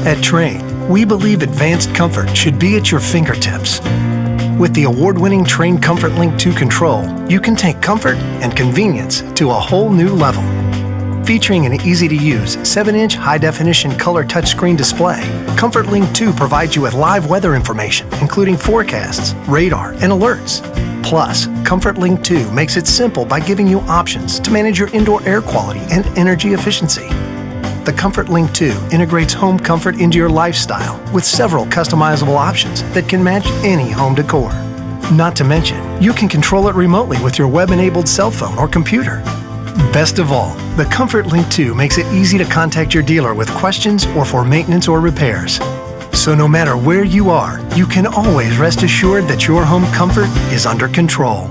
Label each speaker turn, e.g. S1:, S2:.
S1: At Trane, we believe advanced comfort should be at your fingertips. With the award-winning Trane Comfort Link 2 control, you can take comfort and convenience to a whole new level. Featuring an easy-to-use 7-inch high-definition color touchscreen display, Comfort Link 2 provides you with live weather information, including forecasts, radar, and alerts. Plus, Comfort Link 2 makes it simple by giving you options to manage your indoor air quality and energy efficiency. The Comfort Link 2 integrates home comfort into your lifestyle with several customizable options that can match any home decor. Not to mention, you can control it remotely with your web-enabled cell phone or computer. Best of all, the Comfort Link 2 makes it easy to contact your dealer with questions or for maintenance or repairs. So no matter where you are, you can always rest assured that your home comfort is under control.